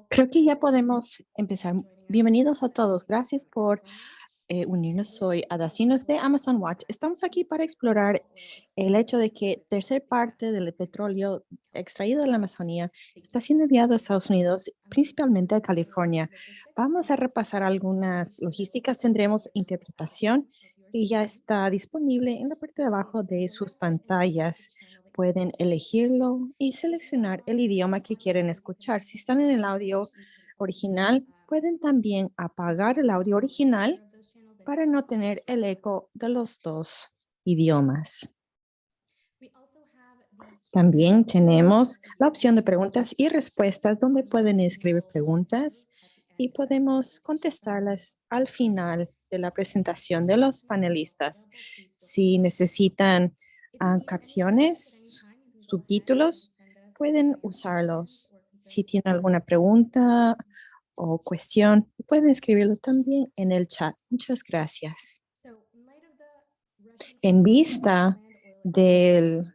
Creo que ya podemos empezar. Bienvenidos a todos. Gracias por unirnos. Soy Adacinos de Amazon Watch. Estamos aquí para explorar el hecho de que tercer parte del petróleo extraído de la Amazonía está siendo enviado a Estados Unidos, principalmente a California. Vamos a repasar algunas logísticas. Tendremos interpretación y ya está disponible en la parte de abajo de sus pantallas. Pueden elegirlo y seleccionar el idioma que quieren escuchar. Si están en el audio original, pueden también apagar el audio original para no tener el eco de los dos idiomas. También tenemos la opción de preguntas y respuestas donde pueden escribir preguntas y podemos contestarlas al final de la presentación de los panelistas. Si necesitan capciones, subtítulos, pueden usarlos. Si tienen alguna pregunta o cuestión, pueden escribirlo también en el chat. Muchas gracias. En vista del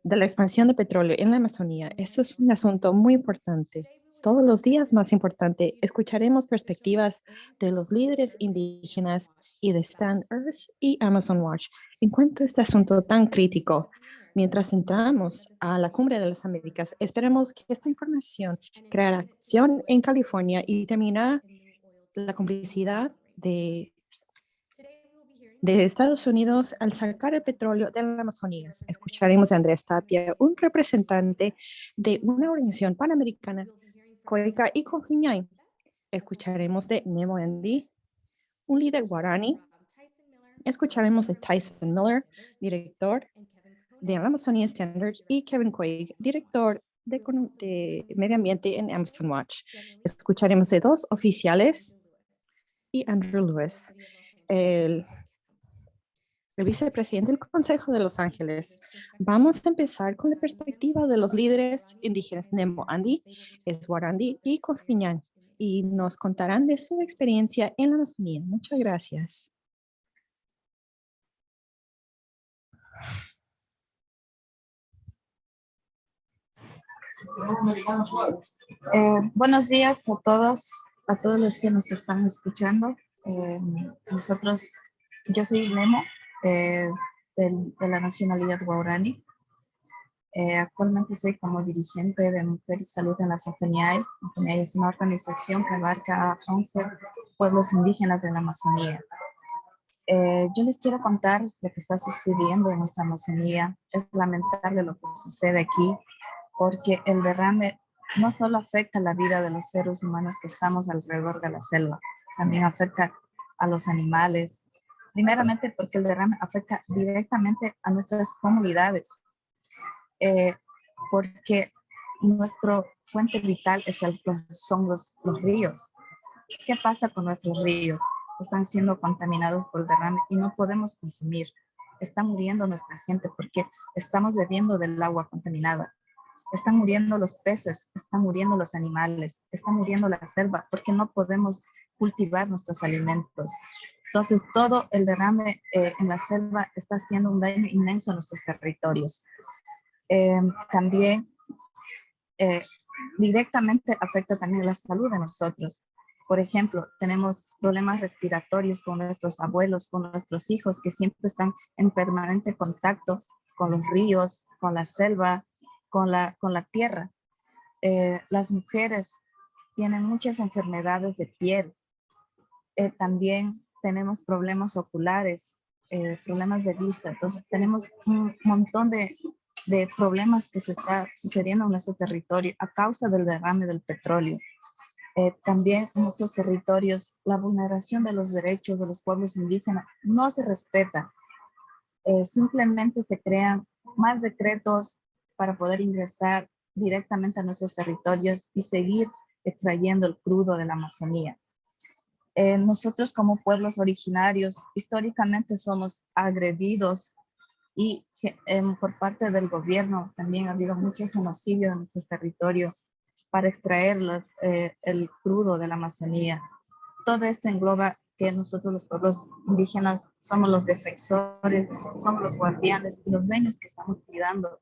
de la expansión de petróleo en la Amazonía, eso es un asunto muy importante. Todos los días más importante, escucharemos perspectivas de los líderes indígenas y de Stand Earth y Amazon Watch en cuanto a este asunto tan crítico. Mientras entramos a la Cumbre de las Américas, esperemos que esta información creará acción en California y terminará la complicidad de Estados Unidos al sacar el petróleo de la Amazonía. Escucharemos a Andrés Tapia, un representante de una organización panamericana, COICA y CONFINAI. Escucharemos de Nemo Andy, un líder guarani. Escucharemos de Tyson Miller, director de Amazonian Standards, y Kevin Quaig, director de Medio Ambiente en Amazon Watch. Escucharemos de dos oficiales y Andrew Lewis, el vicepresidente del Consejo de Los Ángeles. Vamos a empezar con la perspectiva de los líderes indígenas Nemo Andy, Eswarandi y Cofiñán, y nos contarán de su experiencia en la Amazonía. Muchas gracias. Buenos días a todos los que nos están escuchando. Nosotros, yo soy Nemo, de la nacionalidad guaraní. Actualmente soy como dirigente de Mujer y Salud en la FOFENIAI. FOFENIAI es una organización que abarca a 11 pueblos indígenas de la Amazonía. Yo les quiero contar lo que está sucediendo en nuestra Amazonía. Es lamentable lo que sucede aquí, porque el derrame no solo afecta la vida de los seres humanos que estamos alrededor de la selva, también afecta a los animales. Primeramente porque el derrame afecta directamente a nuestras comunidades, porque nuestra fuente vital son los ríos. ¿Qué pasa con nuestros ríos? Están siendo contaminados por el derrame y no podemos consumir. Está muriendo nuestra gente porque estamos bebiendo del agua contaminada. Están muriendo los peces, están muriendo los animales, está muriendo la selva porque no podemos cultivar nuestros alimentos. Entonces, todo el derrame en la selva está haciendo un daño inmenso a nuestros territorios. También directamente afecta también la salud de nosotros. Por ejemplo, tenemos problemas respiratorios con nuestros abuelos, con nuestros hijos, que siempre están en permanente contacto con los ríos, con la selva, con la tierra. Las mujeres tienen muchas enfermedades de piel. También tenemos problemas oculares, problemas de vista. Entonces tenemos un montón de problemas que se está sucediendo en nuestro territorio a causa del derrame del petróleo. También en nuestros territorios la vulneración de los derechos de los pueblos indígenas no se respeta. Simplemente se crean más decretos para poder ingresar directamente a nuestros territorios y seguir extrayendo el crudo de la Amazonía. Nosotros como pueblos originarios históricamente somos agredidos y por parte del gobierno también ha habido mucho genocidio en nuestros territorios para extraer el crudo de la Amazonía. Todo esto engloba que nosotros los pueblos indígenas somos los defensores, somos los guardianes y los dueños que estamos cuidando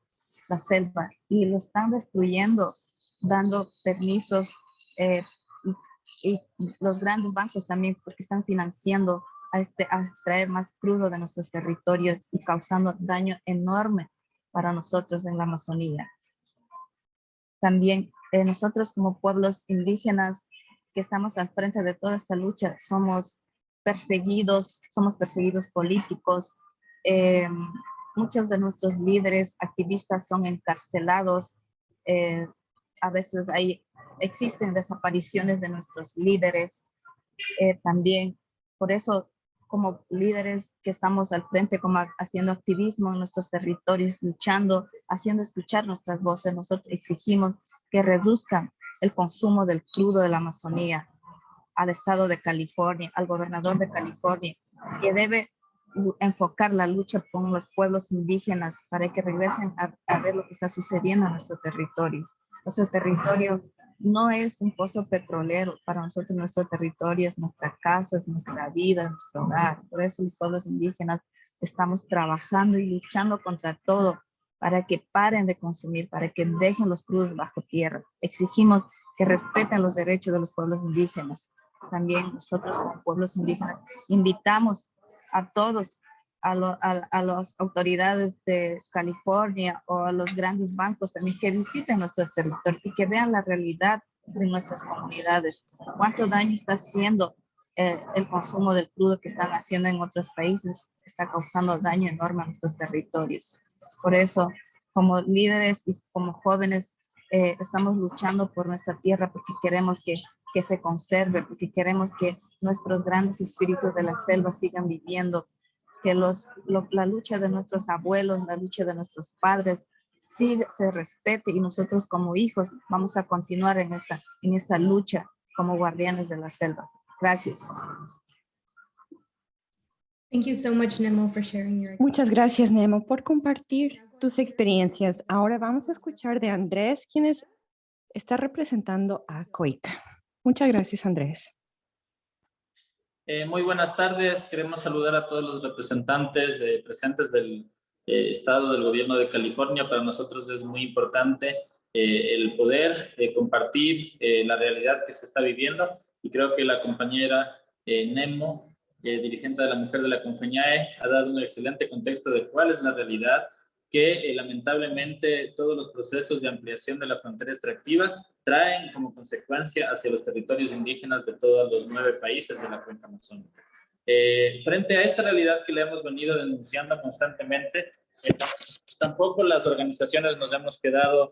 la selva y lo están destruyendo dando permisos eh, y los grandes bancos también, porque están financiando a extraer más crudo de nuestros territorios y causando daño enorme para nosotros en la Amazonía. También nosotros como pueblos indígenas que estamos al frente de toda esta lucha, somos perseguidos políticos. Muchos de nuestros líderes activistas son encarcelados. eh, a veces existen desapariciones de nuestros líderes. También, por eso, como líderes que estamos al frente, como haciendo activismo en nuestros territorios, luchando, haciendo escuchar nuestras voces, nosotros exigimos que reduzcan el consumo del crudo de la Amazonía al estado de California, al gobernador de California, que debe enfocar la lucha con los pueblos indígenas para que regresen a ver lo que está sucediendo en nuestro territorio. Nuestro territorio no es un pozo petrolero. Para nosotros nuestro territorio es nuestra casa, es nuestra vida, nuestro hogar. Por eso los pueblos indígenas estamos trabajando y luchando contra todo para que paren de consumir, para que dejen los crudos bajo tierra. Exigimos que respeten los derechos de los pueblos indígenas. También nosotros como pueblos indígenas invitamos a todos, a las autoridades de California o a los grandes bancos también que visiten nuestro territorio y que vean la realidad de nuestras comunidades, cuánto daño está haciendo el consumo del crudo que están haciendo en otros países, está causando daño enorme a nuestros territorios. Por eso, como líderes y como jóvenes, estamos luchando por nuestra tierra porque queremos que se conserve, porque queremos que nuestros grandes espíritus de la selva sigan viviendo, que la lucha de nuestros abuelos, la lucha de nuestros padres, se respete y nosotros como hijos vamos a continuar en esta lucha como guardianes de la selva. Gracias. Thank you so much, Nemo, for sharing your Muchas gracias, Nemo, por compartir tus experiencias. Ahora vamos a escuchar de Andrés, quien está representando a COICA. Muchas gracias, Andrés. Muy buenas tardes. Queremos saludar a todos los representantes presentes del Estado del Gobierno de California. Para nosotros es muy importante el poder compartir la realidad que se está viviendo, y creo que la compañera Nemo, dirigente de la mujer de la Confeñae, ha dado un excelente contexto de cuál es la realidad, que lamentablemente todos los procesos de ampliación de la frontera extractiva traen como consecuencia hacia los territorios indígenas de todos los 9 países de la cuenca amazónica. Frente a esta realidad que le hemos venido denunciando constantemente, tampoco las organizaciones nos hemos quedado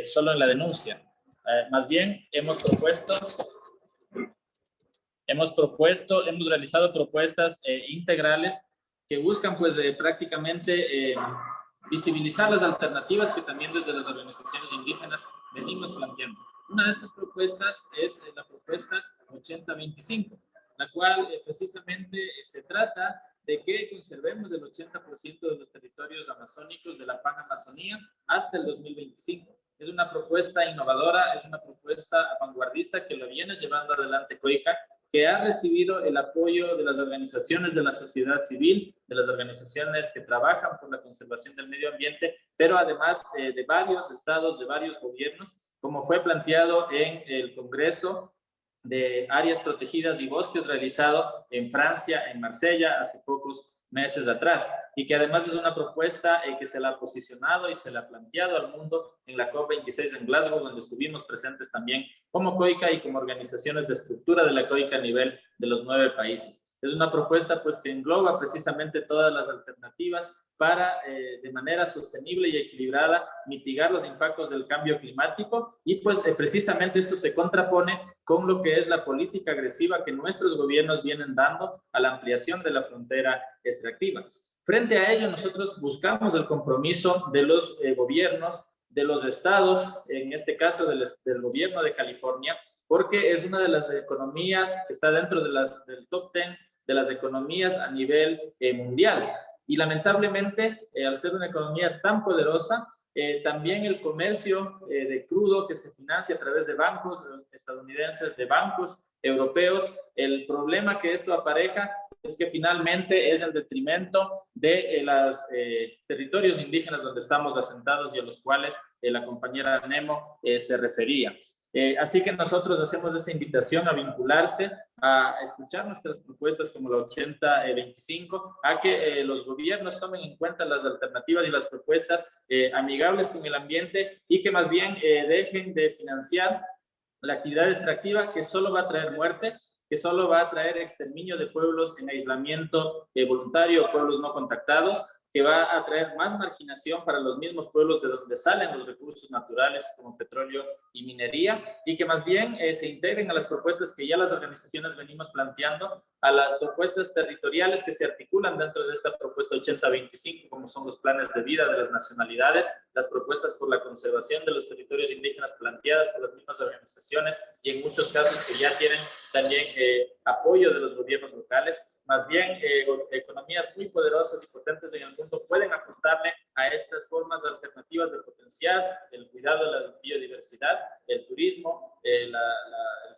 solo en la denuncia. Más bien hemos realizado propuestas integrales que buscan pues prácticamente visibilizar las alternativas que también desde las organizaciones indígenas venimos planteando. Una de estas propuestas es la propuesta 8025, la cual precisamente se trata de que conservemos el 80% de los territorios amazónicos de la Panamazonía hasta el 2025. Es una propuesta innovadora, es una propuesta vanguardista que lo viene llevando adelante COICA, que ha recibido el apoyo de las organizaciones de la sociedad civil, de las organizaciones que trabajan por la conservación del medio ambiente, pero además de varios estados, de varios gobiernos, como fue planteado en el Congreso de Áreas Protegidas y Bosques realizado en Francia, en Marsella, hace pocos meses atrás, y que además es una propuesta que se la ha posicionado y se la ha planteado al mundo en la COP26 en Glasgow, donde estuvimos presentes también como COICA y como organizaciones de estructura de la COICA a nivel de los 9 países. Es una propuesta pues que engloba precisamente todas las alternativas para de manera sostenible y equilibrada mitigar los impactos del cambio climático, y pues precisamente eso se contrapone con lo que es la política agresiva que nuestros gobiernos vienen dando a la ampliación de la frontera extractiva. Frente a ello, nosotros buscamos el compromiso de los gobiernos, de los estados, en este caso del gobierno de California, porque es una de las economías que está dentro de del top 10 de las economías a nivel mundial. Y lamentablemente, al ser una economía tan poderosa, también el comercio de crudo que se financia a través de bancos estadounidenses, de bancos europeos, el problema que esto apareja es que finalmente es en detrimento de los territorios indígenas donde estamos asentados y a los cuales la compañera Nemo se refería. Así que nosotros hacemos esa invitación a vincularse, a escuchar nuestras propuestas como la 8025, a que los gobiernos tomen en cuenta las alternativas y las propuestas amigables con el ambiente y que más bien dejen de financiar la actividad extractiva que solo va a traer muerte, que solo va a traer exterminio de pueblos en aislamiento voluntario, pueblos no contactados, que va a traer más marginación para los mismos pueblos de donde salen los recursos naturales como petróleo y minería, y que más bien se integren a las propuestas que ya las organizaciones venimos planteando, a las propuestas territoriales que se articulan dentro de esta propuesta 8025, como son los planes de vida de las nacionalidades, las propuestas por la conservación de los territorios indígenas planteadas por las mismas organizaciones y en muchos casos que ya tienen también apoyo de los gobiernos locales. Más bien, economías muy poderosas y potentes en el mundo pueden apostarle a estas formas alternativas de potenciar el cuidado de la biodiversidad, el turismo, el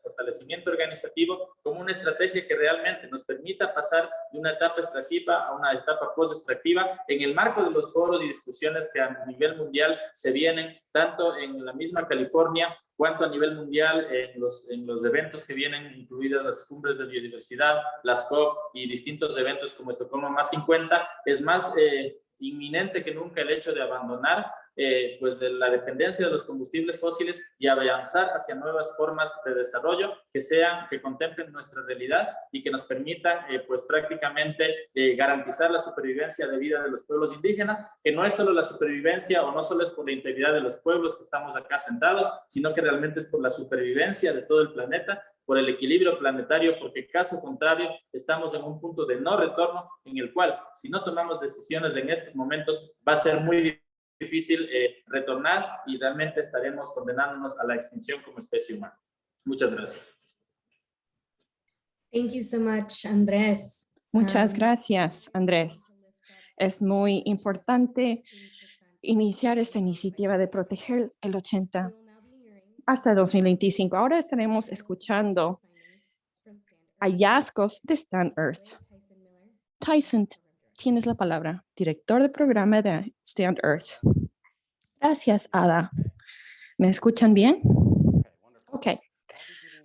fortalecimiento organizativo, como una estrategia que realmente nos permita pasar de una etapa extractiva a una etapa post-extractiva en el marco de los foros y discusiones que a nivel mundial se vienen, tanto en la misma California cuanto a nivel mundial en los eventos que vienen, incluidas las cumbres de biodiversidad, las COP y distintos eventos como Estocolmo más 50, es más inminente que nunca el hecho de abandonar pues de la dependencia de los combustibles fósiles y avanzar hacia nuevas formas de desarrollo que contemplen nuestra realidad y que nos permitan pues prácticamente garantizar la supervivencia de vida de los pueblos indígenas, que no es solo la supervivencia o no solo es por la integridad de los pueblos que estamos acá sentados, sino que realmente es por la supervivencia de todo el planeta, por el equilibrio planetario, porque caso contrario estamos en un punto de no retorno en el cual si no tomamos decisiones en estos momentos va a ser muy difícil retornar y realmente estaremos condenándonos a la extinción como especie humana. Muchas gracias. Thank you so much, Andrés. Muchas gracias, Andrés. Es muy importante iniciar esta iniciativa de proteger el 80 hasta 2025. Ahora estaremos escuchando hallazgos de Stand Earth. Tyson, tienes la palabra, director de programa de Stand Earth. Gracias, Ada. ¿Me escuchan bien? Ok.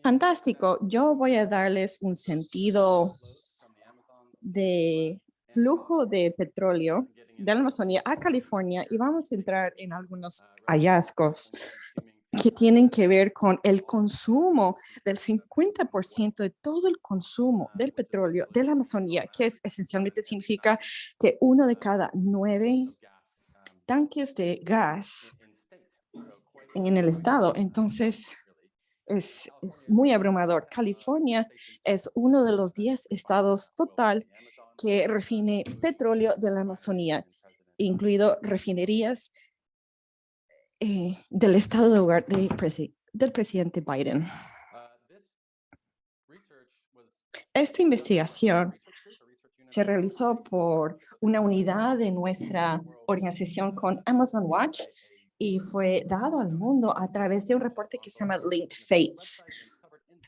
Fantástico. Yo voy a darles un sentido de flujo de petróleo de la Amazonía a California y vamos a entrar en algunos hallazgos que tienen que ver con el consumo del 50% de todo el consumo del petróleo de la Amazonía, que esencialmente significa que 1 de cada 9 tanques de gas en el estado. Entonces, es muy abrumador. California es uno de los 10 estados total que refine petróleo de la Amazonía, incluido refinerías del estado de hogar del presidente Biden. Esta investigación se realizó por una unidad de nuestra organización con Amazon Watch y fue dado al mundo a través de un reporte que se llama Linked Fates,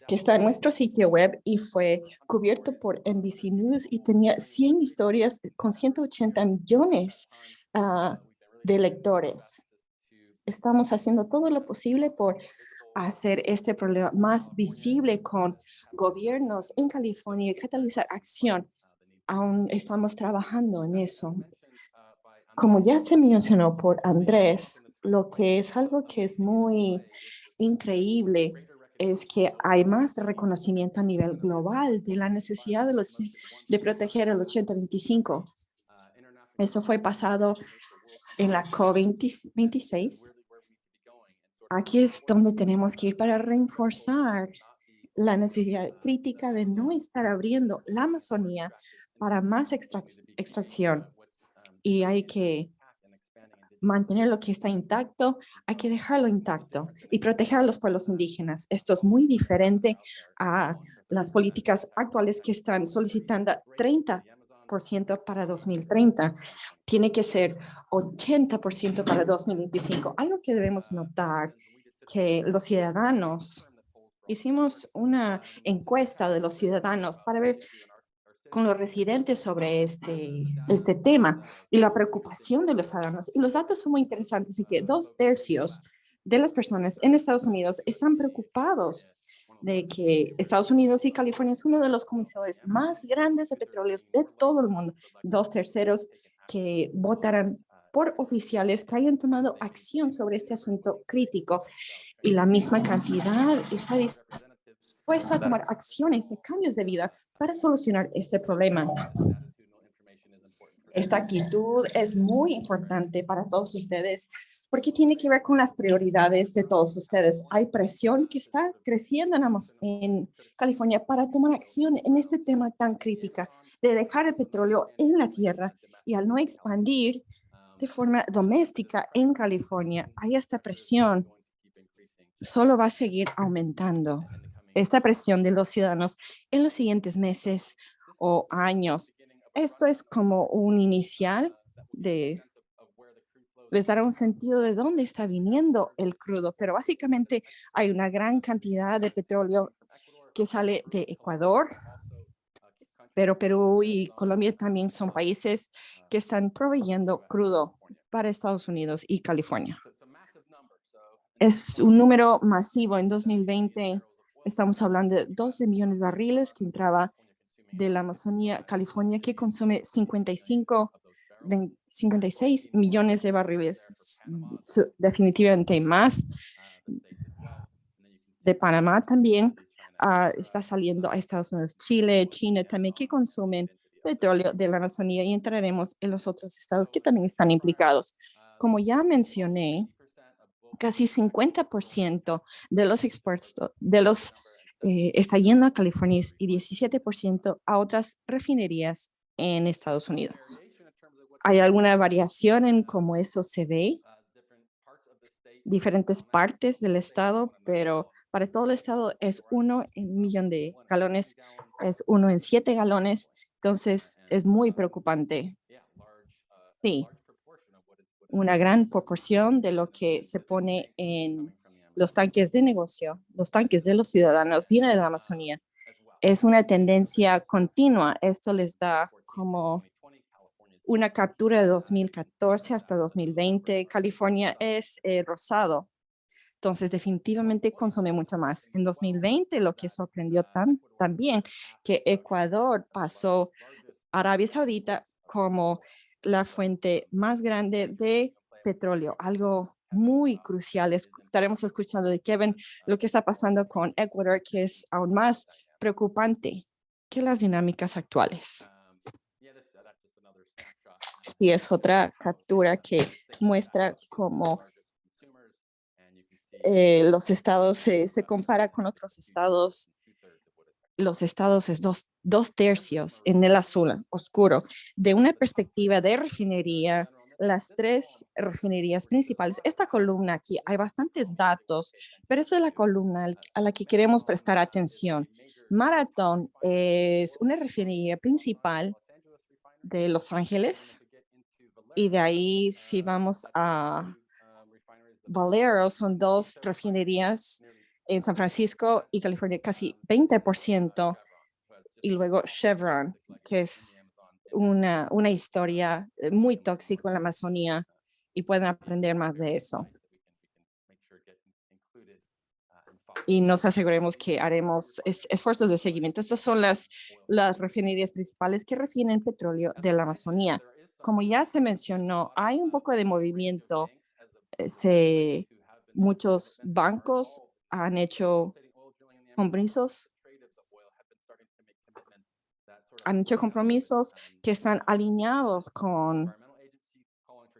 que está en nuestro sitio web y fue cubierto por NBC News y tenía 100 historias con 180 millones de lectores. Estamos haciendo todo lo posible por hacer este problema más visible con gobiernos en California y catalizar acción. Aún estamos trabajando en eso. Como ya se mencionó por Andrés, lo que es algo que es muy increíble es que hay más reconocimiento a nivel global de la necesidad de proteger el 8025. Eso fue pasado en la COP26. Aquí es donde tenemos que ir para reforzar la necesidad crítica de no estar abriendo la Amazonía para más extracción. Y hay que mantener lo que está intacto, hay que dejarlo intacto y proteger a los pueblos indígenas. Esto es muy diferente a las políticas actuales que están solicitando 30% para 2030. Tiene que ser 80% para 2025. Algo que debemos notar que los ciudadanos, hicimos una encuesta de los ciudadanos para ver con los residentes sobre este tema y la preocupación de los ciudadanos. Y los datos son muy interesantes y que 2/3 de las personas en Estados Unidos están preocupados de que Estados Unidos y California es uno de los comisores más grandes de petróleo de todo el mundo. 2/3 que votarán por oficiales que hayan tomado acción sobre este asunto crítico y la misma cantidad está dispuesta a tomar acciones y cambios de vida para solucionar este problema. Esta actitud es muy importante para todos ustedes porque tiene que ver con las prioridades de todos ustedes. Hay presión que está creciendo en California para tomar acción en este tema tan crítico de dejar el petróleo en la tierra y al no expandir de forma doméstica en California, hay esta presión. Solo va a seguir aumentando esta presión de los ciudadanos en los siguientes meses o años. Esto es como un inicial les dará un sentido de dónde está viniendo el crudo, pero básicamente hay una gran cantidad de petróleo que sale de Ecuador, pero Perú y Colombia también son países que están proveyendo crudo para Estados Unidos y California. Es un número masivo. En 2020 estamos hablando de 12 millones de barriles que entraba de la Amazonía, California, que consume 56 millones de barriles, definitivamente más. De Panamá también está saliendo a Estados Unidos, Chile, China también, que consumen petróleo de la Amazonía, y entraremos en los otros estados que también están implicados. Como ya mencioné, casi 50% de los expuestos está yendo a California y 17% a otras refinerías en Estados Unidos. ¿Hay alguna variación en cómo eso se ve? Diferentes partes del estado, pero para todo el estado es 1 en 1 millón de galones, es 1 en 7 galones, entonces es muy preocupante. Sí, una gran proporción de lo que se pone en los tanques de negocio, los tanques de los ciudadanos, viene de la Amazonía. Es una tendencia continua. Esto les da como una captura de 2014 hasta 2020. California es rosado. Entonces, definitivamente consume mucho más. En 2020, lo que sorprendió también, que Ecuador pasó a Arabia Saudita como la fuente más grande de petróleo, algo muy crucial. Estaremos escuchando de Kevin lo que está pasando con Ecuador, que es aún más preocupante que las dinámicas actuales. Sí, es otra captura que muestra cómo los estados se compara con otros estados. Los estados es 2/3 en el azul oscuro. De una perspectiva de refinería, las 3 refinerías principales, esta columna aquí, hay bastantes datos, pero esa es la columna a la que queremos prestar atención. Marathon es una refinería principal de Los Ángeles, y de ahí si vamos a Valero, son 2 refinerías en San Francisco y California, casi 20%, y luego Chevron, que es una historia muy tóxica en la Amazonía, y pueden aprender más de eso. Y nos aseguremos que haremos esfuerzos de seguimiento. Estas son las refinerías principales que refieren petróleo de la Amazonía. Como ya se mencionó, hay un poco de movimiento. Muchos bancos han hecho compromisos que están alineados con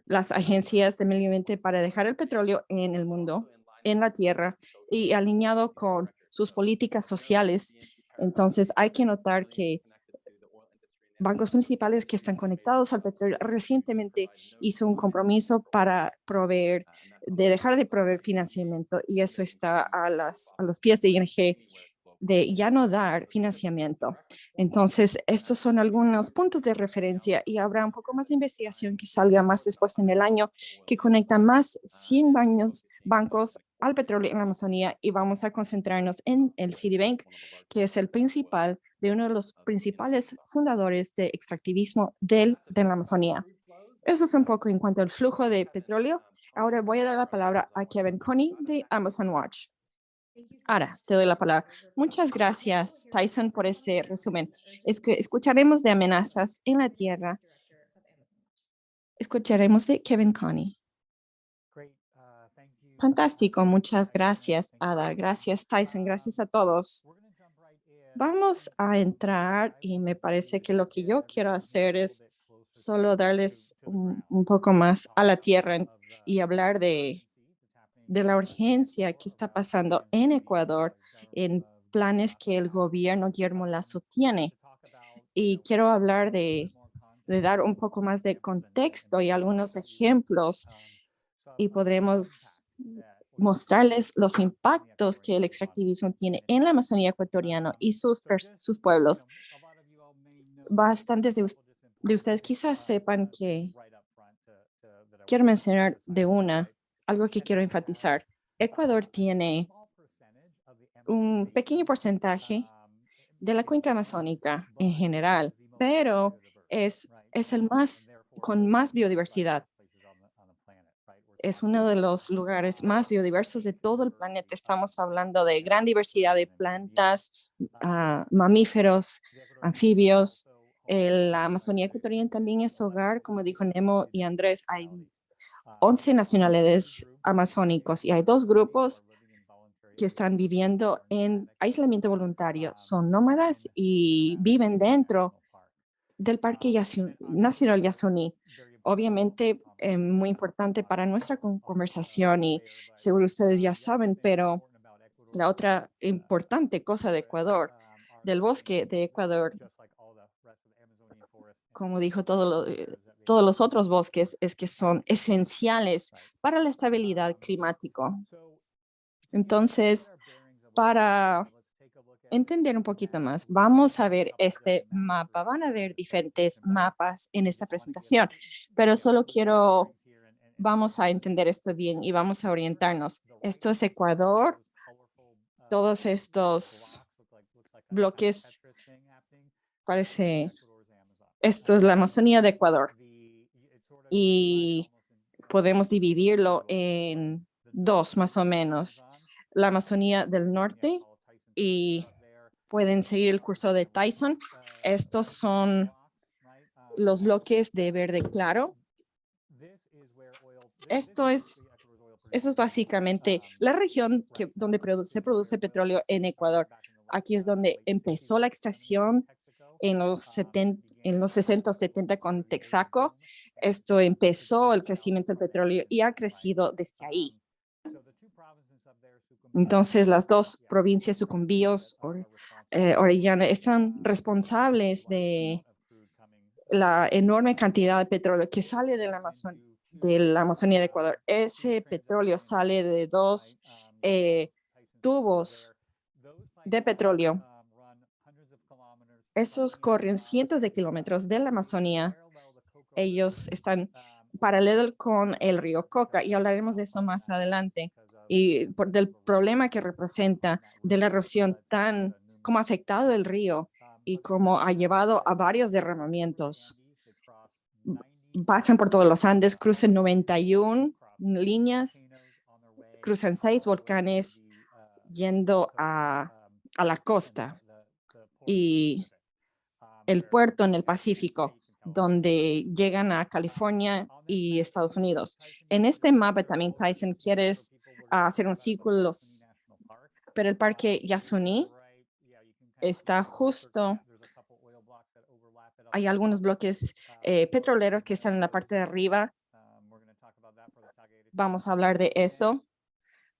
las agencias de medio ambiente para dejar el petróleo en el mundo, en la tierra, y alineado con sus políticas sociales. Entonces hay que notar que bancos principales que están conectados al petróleo recientemente hizo un compromiso para dejar de proveer financiamiento, y eso está a los pies de ING, de ya no dar financiamiento. Entonces, estos son algunos puntos de referencia, y habrá un poco más de investigación que salga más después en el año, que conecta más 100 bancos al petróleo en la Amazonía y vamos a concentrarnos en el Citibank, que es el principal de uno de los principales fundadores de extractivismo de la Amazonía. Eso es un poco en cuanto al flujo de petróleo. Ahora voy a dar la palabra a Kevin Coney de Amazon Watch. Ahora, te doy la palabra. Muchas gracias, Tyson, por ese resumen. Es que escucharemos de amenazas en la tierra. Escucharemos de Kevin Coney. Fantástico, muchas gracias, Ada. Gracias, Tyson. Gracias a todos. Vamos a entrar y me parece que lo que yo quiero hacer es solo darles un poco más a la tierra y hablar de la urgencia que está pasando en Ecuador en planes que el gobierno Guillermo Lasso tiene. Y quiero hablar de dar un poco más de contexto y algunos ejemplos y podremos mostrarles los impactos que el extractivismo tiene en la Amazonía ecuatoriana y sus pueblos. Bastantes de ustedes quizás sepan que quiero mencionar algo que quiero enfatizar. Ecuador tiene un pequeño porcentaje de la cuenca amazónica en general, pero es el con más biodiversidad. Es uno de los lugares más biodiversos de todo el planeta. Estamos hablando de gran diversidad de plantas, mamíferos, anfibios. La Amazonía ecuatoriana también es hogar, como dijo Nemo y Andrés, hay 11 nacionalidades amazónicos y hay 2 grupos que están viviendo en aislamiento voluntario. Son nómadas y viven dentro del Parque Nacional Yasuní. Obviamente, muy importante para nuestra conversación y seguro ustedes ya saben, pero la otra importante cosa de Ecuador, del bosque de Ecuador, como dijo todos los otros bosques, es que son esenciales para la estabilidad climática. Entonces, para entender un poquito más, vamos a ver este mapa. Van a ver diferentes mapas en esta presentación, pero solo vamos a entender esto bien y vamos a orientarnos. Esto es Ecuador. Todos estos bloques esto es la Amazonía de Ecuador. Y podemos dividirlo en 2 más o menos. La Amazonía del Norte y pueden seguir el curso de Tyson. Estos son los bloques de verde claro. Eso es básicamente la región donde se produce petróleo en Ecuador. Aquí es donde empezó la extracción en los 60 o 70 con Texaco. Esto empezó el crecimiento del petróleo y ha crecido desde ahí. Entonces, las 2 provincias, Sucumbíos, Orellana, están responsables de la enorme cantidad de petróleo que sale de la Amazonía de Ecuador. Ese petróleo sale de 2 tubos de petróleo. Esos corren cientos de kilómetros de la Amazonía. Ellos están paralelos con el río Coca y hablaremos de eso más adelante. Y del problema que representa de la erosión cómo ha afectado el río y cómo ha llevado a varios derramamientos. Pasan por todos los Andes, cruzan 91 líneas, cruzan 6 volcanes yendo a la costa y el puerto en el Pacífico, donde llegan a California y Estados Unidos. En este mapa también, Tyson, quieres hacer un círculo, pero el Parque Yasuní está justo. Hay algunos bloques petroleros que están en la parte de arriba. Vamos a hablar de eso,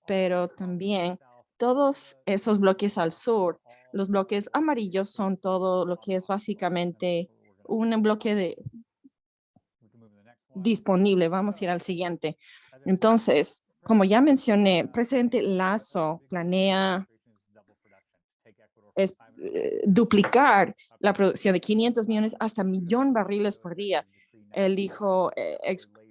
pero también todos esos bloques al sur, los bloques amarillos son todo lo que es básicamente un bloque disponible. Vamos a ir al siguiente. Entonces, como ya mencioné, el presidente Lasso planea duplicar la producción de 500 millones hasta 1 millón de barriles por día. Él dijo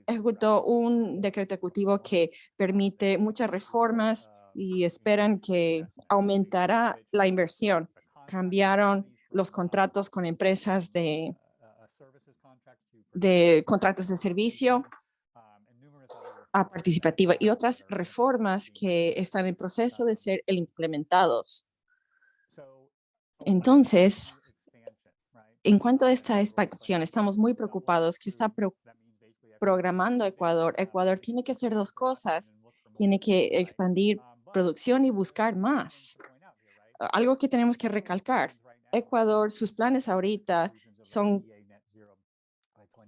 ejecutó un decreto ejecutivo que permite muchas reformas y esperan que aumentará la inversión. Cambiaron los contratos con empresas de contratos de servicio a participativa y otras reformas que están en proceso de ser implementados. Entonces, en cuanto a esta expansión, estamos muy preocupados que está programando Ecuador. Ecuador tiene que hacer dos cosas. Tiene que expandir producción y buscar más. Algo que tenemos que recalcar. Ecuador, sus planes ahorita son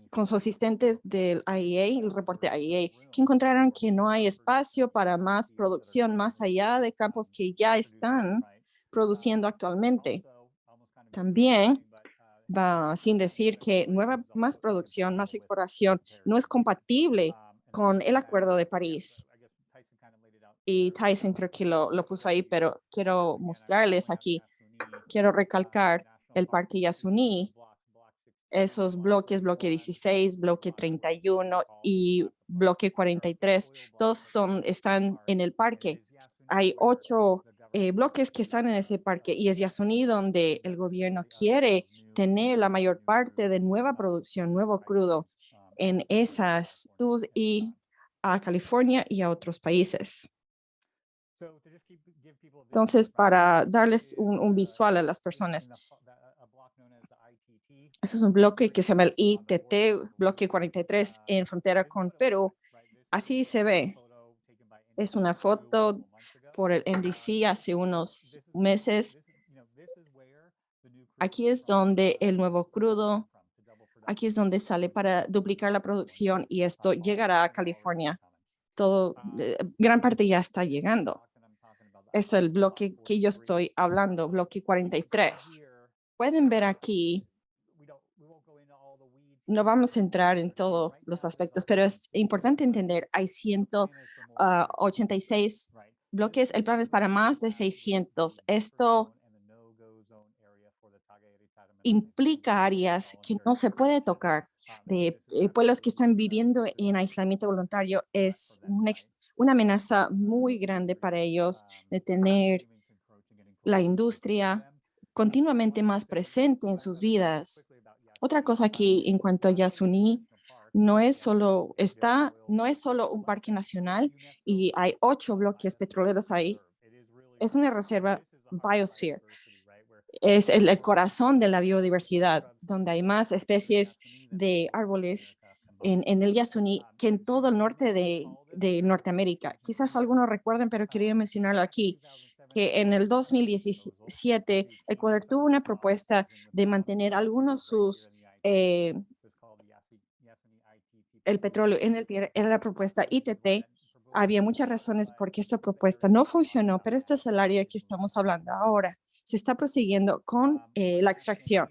consistentes del IEA, el reporte IEA, que encontraron que no hay espacio para más producción más allá de campos que ya están produciendo actualmente. También va sin decir que más producción, más exploración no es compatible con el Acuerdo de París. Y Tyson creo que lo puso ahí, pero quiero mostrarles aquí, quiero recalcar el Parque Yasuní, esos bloques, bloque 16, bloque 31 y bloque 43, todos están en el parque. Hay 8 bloques que están en ese parque y es Yasuní donde el gobierno quiere tener la mayor parte de nueva producción, nuevo crudo en esas tubos y a California y a otros países. Entonces, para darles un visual a las personas, eso es un bloque que se llama el ITT, bloque 43 en frontera con Perú. Así se ve. Es una foto por el NDC hace unos meses. Aquí es donde el nuevo crudo, aquí es donde sale para duplicar la producción y esto llegará a California. Gran parte ya está llegando. Es el bloque que yo estoy hablando, bloque 43. Pueden ver aquí, no vamos a entrar en todos los aspectos, pero es importante entender, hay 186 bloques, el plan es para más de 600. Esto implica áreas que no se puede tocar, de pueblos que están viviendo en aislamiento voluntario. Es una amenaza muy grande para ellos de tener la industria continuamente más presente en sus vidas. Otra cosa aquí en cuanto a Yasuní, no es solo un parque nacional y hay 8 bloques petroleros ahí. Es una reserva biosphere. Es el corazón de la biodiversidad, donde hay más especies de árboles en el Yasuní que en todo el norte de Norteamérica. Quizás algunos recuerden, pero quería mencionarlo aquí, que en el 2017 Ecuador tuvo una propuesta de mantener algunos el petróleo en el tierra, era la propuesta ITT. Había muchas razones por qué esta propuesta no funcionó, pero este es el área que estamos hablando ahora. Se está prosiguiendo con la extracción.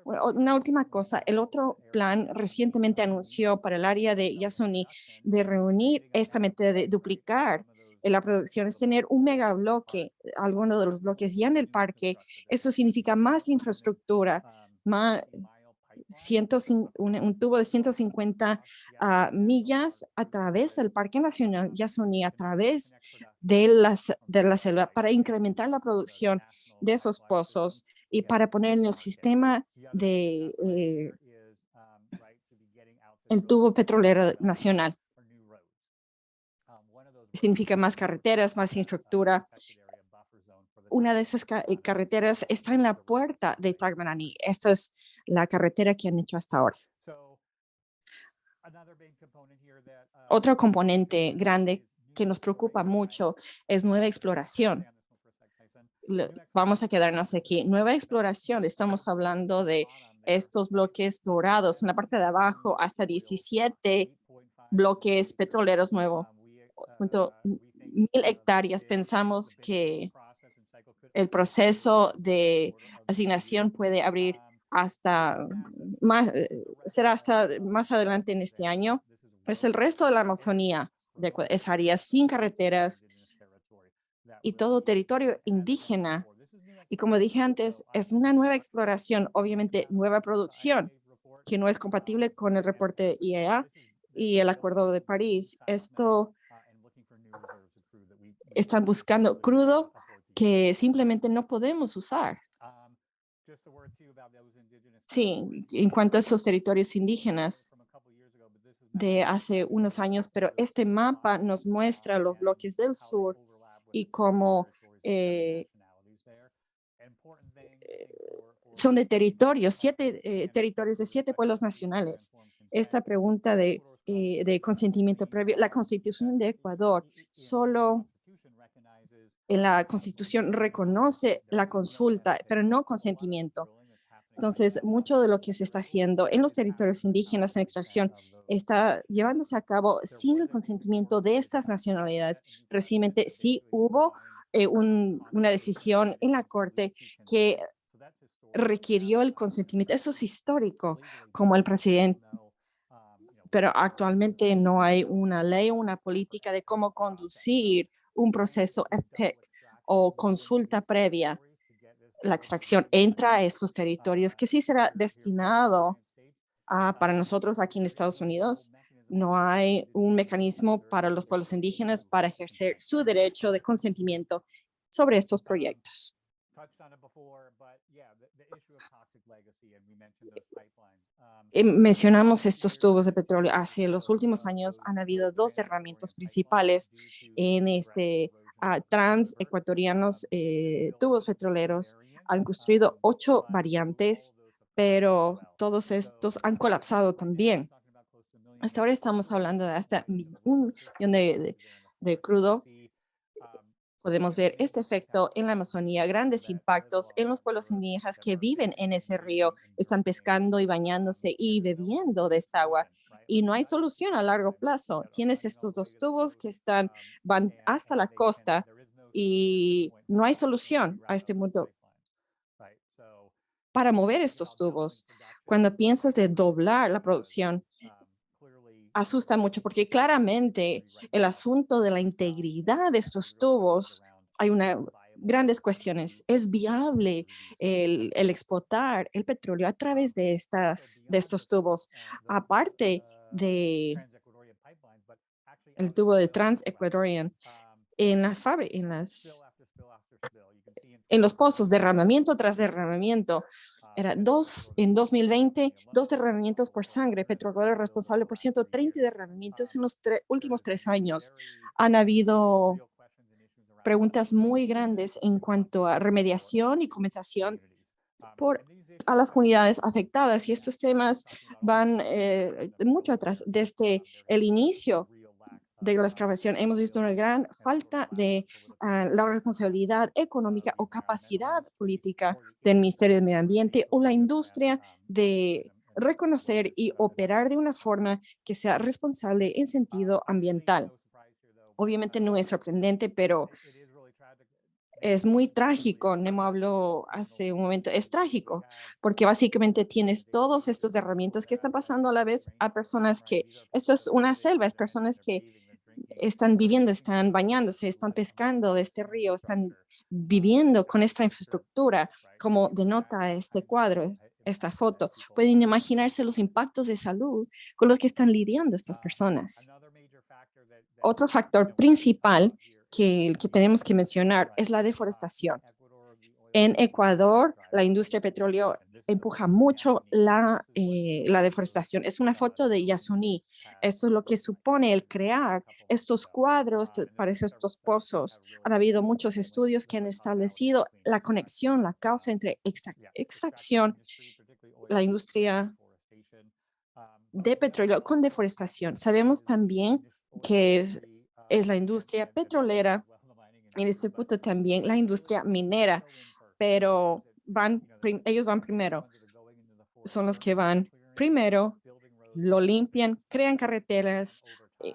Una última cosa, el otro plan recientemente anunció para el área de Yasuní de reunir esta meta de duplicar la producción, es tener un megabloque, alguno de los bloques ya en el parque. Eso significa más infraestructura, más un tubo de 150 millas a través del Parque Nacional Yasuní, a través de la selva, para incrementar la producción de esos pozos y para poner en el sistema de el tubo petrolero nacional. Significa más carreteras, más infraestructura. Una de esas carreteras está en la puerta de Tagmaraní. Esta es la carretera que han hecho hasta ahora. Otro componente grande que nos preocupa mucho es nueva exploración. Vamos a quedarnos aquí. Nueva exploración, estamos hablando de estos bloques dorados en la parte de abajo, hasta 17 bloques petroleros nuevos, junto 1,000 hectáreas. Pensamos que el proceso de asignación puede abrir será hasta más adelante en este año. Pues el resto de la Amazonía, de esa área sin carreteras y todo territorio indígena. Y como dije antes, es una nueva exploración, obviamente nueva producción, que no es compatible con el reporte IEA. y el Acuerdo de París. Esto están buscando crudo que simplemente no podemos usar. Sí, en cuanto a esos territorios indígenas de hace unos años, pero este mapa nos muestra los bloques del sur y cómo son de territorios, territorios de 7 pueblos nacionales. Esta pregunta de consentimiento previo, la Constitución de Ecuador solo en la Constitución reconoce la consulta, pero no consentimiento. Entonces, mucho de lo que se está haciendo en los territorios indígenas en extracción está llevándose a cabo sin el consentimiento de estas nacionalidades. Recientemente sí hubo una decisión en la Corte que requirió el consentimiento. Eso es histórico, como el presidente, pero actualmente no hay una ley o una política de cómo conducir un proceso FPIC o consulta previa. La extracción entra a estos territorios que sí será destinado para nosotros aquí en Estados Unidos. No hay un mecanismo para los pueblos indígenas para ejercer su derecho de consentimiento sobre estos proyectos. Mencionamos estos tubos de petróleo. Hace los últimos años han habido 2 derramamientos principales en transecuatorianos, tubos petroleros. Han construido 8 variantes, pero todos estos han colapsado también. Hasta ahora estamos hablando de hasta 1 millón de crudo. Podemos ver este efecto en la Amazonía, grandes impactos en los pueblos indígenas que viven en ese río, están pescando y bañándose y bebiendo de esta agua. Y no hay solución a largo plazo. Tienes estos 2 tubos que van hasta la costa y no hay solución a este punto para mover estos tubos. Cuando piensas de doblar la producción, asusta mucho porque claramente el asunto de la integridad de estos tubos, hay grandes cuestiones. ¿Es viable el explotar el petróleo a través de estos tubos? Aparte de el tubo de Trans-Ecuadorian en los pozos, derramamiento tras derramamiento. Era en 2020, 2 derramamientos por sangre. Petroecuador es responsable por 130 derramamientos en los últimos 3 años. Han habido preguntas muy grandes en cuanto a remediación y compensación a las comunidades afectadas. Y estos temas van mucho atrás. Desde el inicio de la excavación hemos visto una gran falta de la responsabilidad económica o capacidad política del Ministerio de Medio Ambiente o la industria de reconocer y operar de una forma que sea responsable en sentido ambiental. Obviamente no es sorprendente, pero es muy trágico. Nemo habló hace un momento, es trágico, porque básicamente tienes todos estos herramientas que están pasando a la vez a personas que, esto es una selva, es personas que están viviendo, están bañándose, están pescando de este río, están viviendo con esta infraestructura, como denota este cuadro, esta foto. Pueden imaginarse los impactos de salud con los que están lidiando estas personas. Otro factor principal que tenemos que mencionar es la deforestación. En Ecuador, la industria petróleo empuja mucho la deforestación. Es una foto de Yasuní. Esto es lo que supone el crear estos cuadros para estos pozos. Han habido muchos estudios que han establecido la conexión, la causa entre extracción, la industria de petróleo con deforestación. Sabemos también que es la industria petrolera, en este punto también la industria minera, pero ellos van primero, son los que van primero, lo limpian, crean carreteras,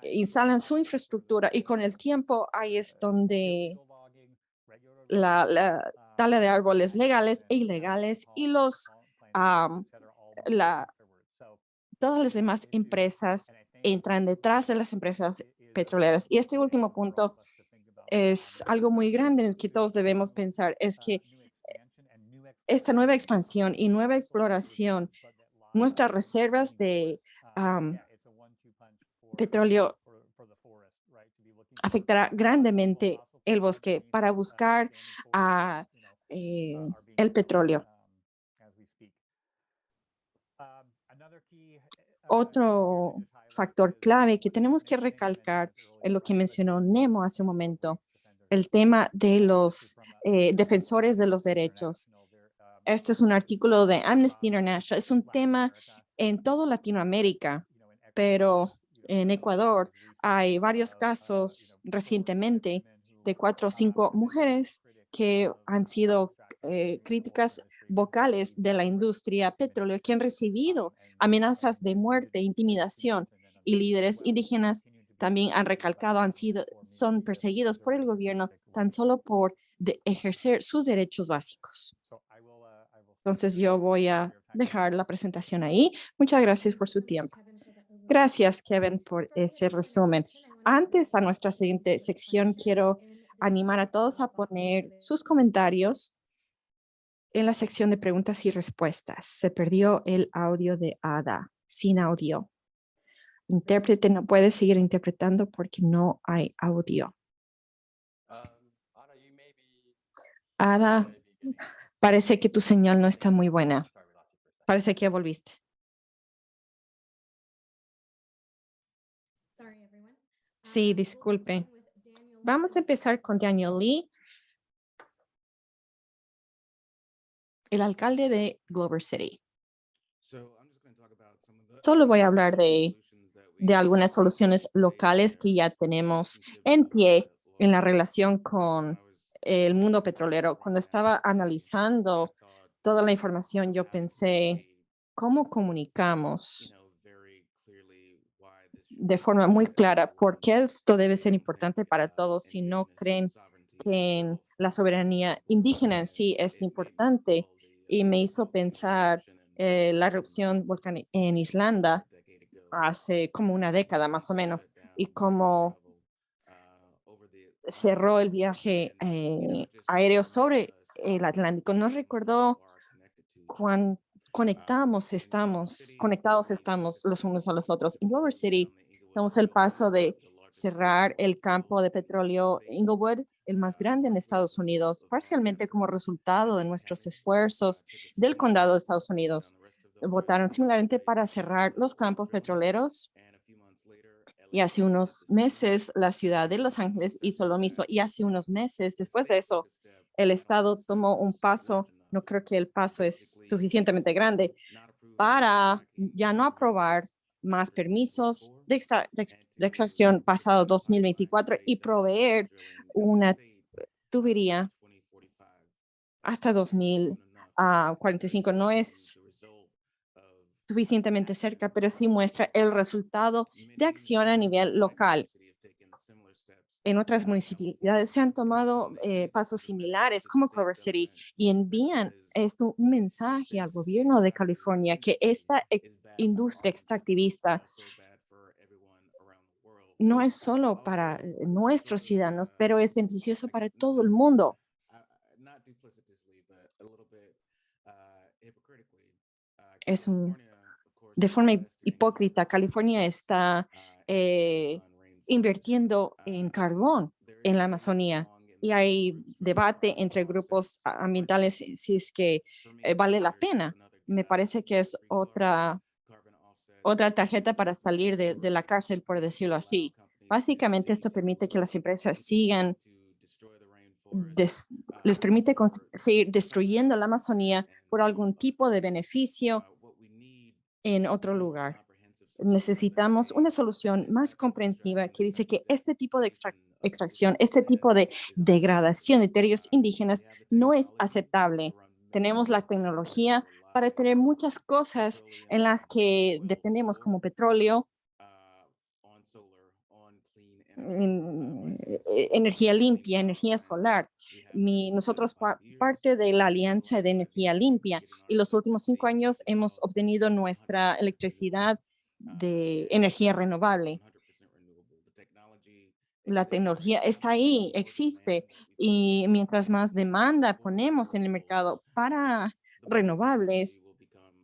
instalan su infraestructura y con el tiempo ahí es donde la tala de árboles legales e ilegales y todas las demás empresas entran detrás de las empresas petroleras. Y este último punto es algo muy grande en el que todos debemos pensar, es que esta nueva expansión y nueva exploración, nuestras reservas petróleo afectará grandemente el bosque para buscar el petróleo. Otro factor clave que tenemos que recalcar es lo que mencionó Nemo hace un momento, el tema de los defensores de los derechos. Este es un artículo de Amnesty International, es un tema en toda Latinoamérica, pero en Ecuador hay varios casos recientemente de 4 o 5 mujeres que han sido críticas vocales de la industria petrolera que han recibido amenazas de muerte, intimidación, y líderes indígenas también han recalcado, son perseguidos por el gobierno tan solo por ejercer sus derechos básicos. Entonces yo voy a dejar la presentación ahí. Muchas gracias por su tiempo. Gracias, Kevin, por ese resumen. Antes a nuestra siguiente sección, quiero animar a todos a poner sus comentarios en la sección de preguntas y respuestas. Se perdió el audio de Ada, sin audio. Intérprete no puede seguir interpretando porque no hay audio. Ada, parece que tu señal no está muy buena. Parece que ya volviste. Sí, disculpe. Vamos a empezar con Daniel Lee, el alcalde de Glover City. Solo voy a hablar de algunas soluciones locales que ya tenemos en pie en la relación con el mundo petrolero. Cuando estaba analizando toda la información, yo pensé, ¿cómo comunicamos de forma muy clara por qué esto debe ser importante para todos si no creen que la soberanía indígena en sí es importante? Y me hizo pensar la erupción volcánica en Islanda hace como una década más o menos, y cómo cerró el viaje aéreo sobre el Atlántico. No recuerdo cuán conectados estamos los unos a los otros. En Glover City tenemos el paso de cerrar el campo de petróleo Inglewood, el más grande en Estados Unidos, parcialmente como resultado de nuestros esfuerzos del condado de Estados Unidos. Votaron similarmente para cerrar los campos petroleros, y hace unos meses la ciudad de Los Ángeles hizo lo mismo, y hace unos meses después de eso el estado tomó un paso. No creo que el paso es suficientemente grande para ya no aprobar más permisos de extracción pasado 2024 y proveer una tubería hasta 2045. No es suficientemente cerca, pero sí muestra el resultado de acción a nivel local. En otras municipalidades se han tomado pasos similares como Clover City y envían un mensaje al gobierno de California que esta industria extractivista no es solo para nuestros ciudadanos, pero es beneficioso para todo el mundo. De forma hipócrita, California está invirtiendo en carbón en la Amazonía, y hay debate entre grupos ambientales si es que vale la pena. Me parece que es otra tarjeta para salir de la cárcel, por decirlo así. Básicamente, esto permite que las empresas sigan, les permite seguir destruyendo la Amazonía por algún tipo de beneficio en otro lugar. Necesitamos una solución más comprensiva que dice que este tipo de extracción, este tipo de degradación de territorios indígenas no es aceptable. Tenemos la tecnología para tener muchas cosas en las que dependemos, como petróleo, energía limpia, energía solar. Nosotros parte de la Alianza de Energía Limpia, y los últimos 5 años hemos obtenido nuestra electricidad de energía renovable. La tecnología está ahí, existe, y mientras más demanda ponemos en el mercado para renovables,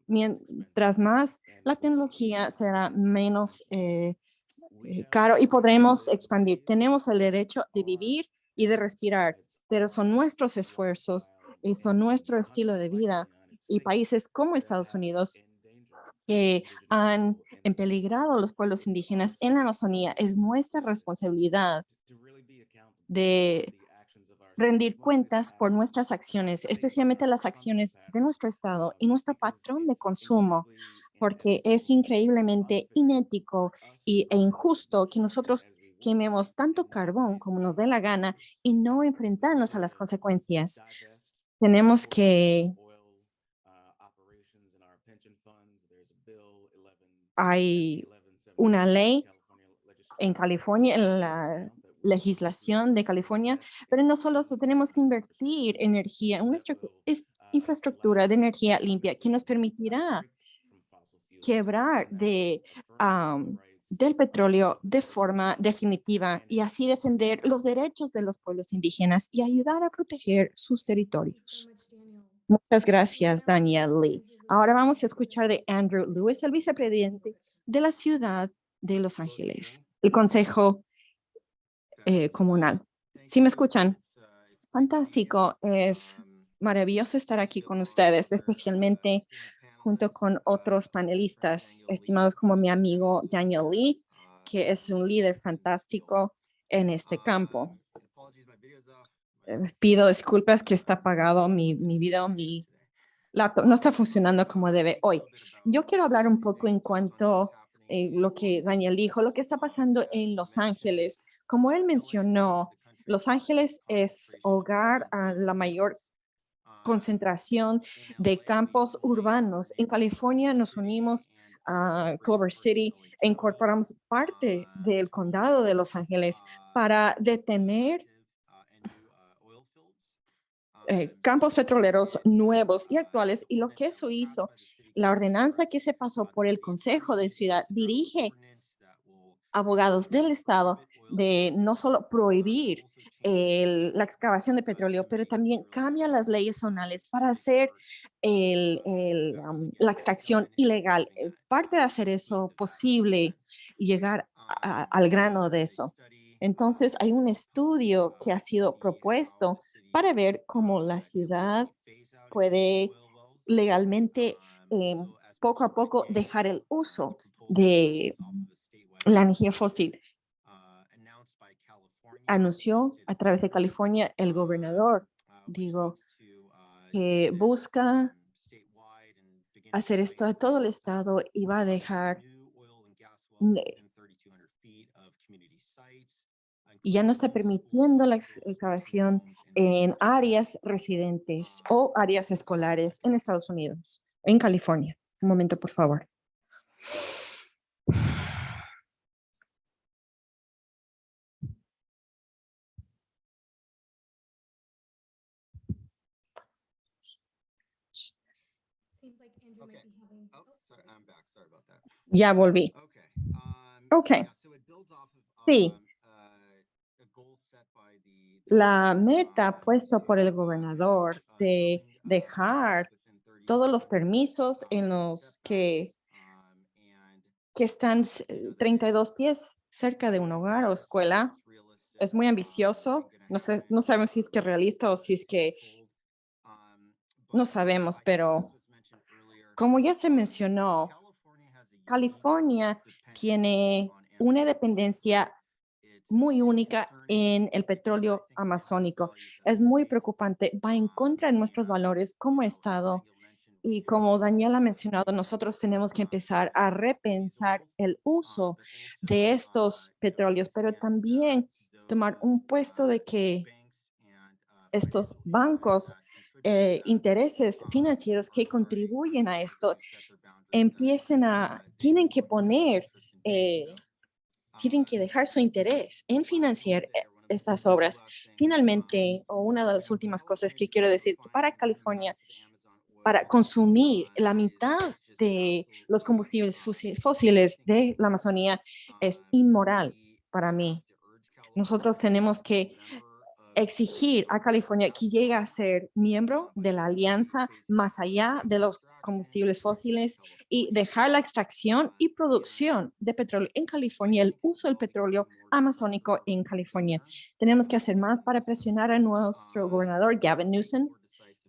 mientras más la tecnología será menos caro y podremos expandir. Tenemos el derecho de vivir y de respirar, pero son nuestros esfuerzos y son nuestro estilo de vida y países como Estados Unidos que han empeligrado a los pueblos indígenas en la Amazonía. Es nuestra responsabilidad de rendir cuentas por nuestras acciones, especialmente las acciones de nuestro Estado y nuestro patrón de consumo, porque es increíblemente inético e injusto que nosotros quememos tanto carbón como nos dé la gana y no enfrentarnos a las consecuencias. Tenemos que hay una ley en California, en la legislación de California, pero no solo eso, tenemos que invertir energía en nuestra infraestructura de energía limpia que nos permitirá quebrar del petróleo de forma definitiva y así defender los derechos de los pueblos indígenas y ayudar a proteger sus territorios. Muchas gracias, Daniel Lee. Ahora vamos a escuchar de Andrew Lewis, el vicepresidente de la ciudad de Los Ángeles, el Consejo Comunal. ¿Sí me escuchan? Fantástico, es maravilloso estar aquí con ustedes, especialmente junto con otros panelistas, estimados como mi amigo Daniel Lee, que es un líder fantástico en este campo. Pido disculpas que está apagado mi video, mi laptop no está funcionando como debe hoy. Yo quiero hablar un poco en cuanto a lo que Daniel dijo, lo que está pasando en Los Ángeles. Como él mencionó, Los Ángeles es hogar a la mayor concentración de campos urbanos. En California nos unimos a Culver City e incorporamos parte del condado de Los Ángeles para detener campos petroleros nuevos y actuales, y lo que eso hizo, la ordenanza que se pasó por el Consejo de Ciudad dirige abogados del Estado de no solo prohibir la excavación de petróleo, pero también cambia las leyes zonales para hacer la extracción ilegal. Parte de hacer eso posible y llegar al grano de eso. Entonces, hay un estudio que ha sido propuesto para ver cómo la ciudad puede legalmente, poco a poco, dejar el uso de la energía fósil. Anunció a través de California el gobernador, que busca hacer esto a todo el estado y va a dejar y ya no está permitiendo la excavación en áreas residentes o áreas escolares en Estados Unidos, en California. Un momento, por favor. Ya volví. Ok. Sí. La meta puesta por el gobernador de dejar todos los permisos en los que están 32 pies cerca de un hogar o escuela es muy ambicioso. No sé, no sabemos si es que es realista o si es que no sabemos, pero como ya se mencionó, California tiene una dependencia muy única en el petróleo amazónico. Es muy preocupante, va en contra de nuestros valores como Estado. Y como Daniel ha mencionado, nosotros tenemos que empezar a repensar el uso de estos petróleos, pero también tomar un puesto de que estos bancos, intereses financieros que contribuyen a esto, tienen que poner, tienen que dejar su interés en financiar estas obras. Finalmente, una de las últimas cosas que quiero decir, que para California, para consumir la mitad de los combustibles fósiles de la Amazonía es inmoral para mí. Nosotros tenemos que exigir a California que llegue a ser miembro de la alianza más allá de los combustibles fósiles y dejar la extracción y producción de petróleo en California, el uso del petróleo amazónico en California. Tenemos que hacer más para presionar a nuestro gobernador Gavin Newsom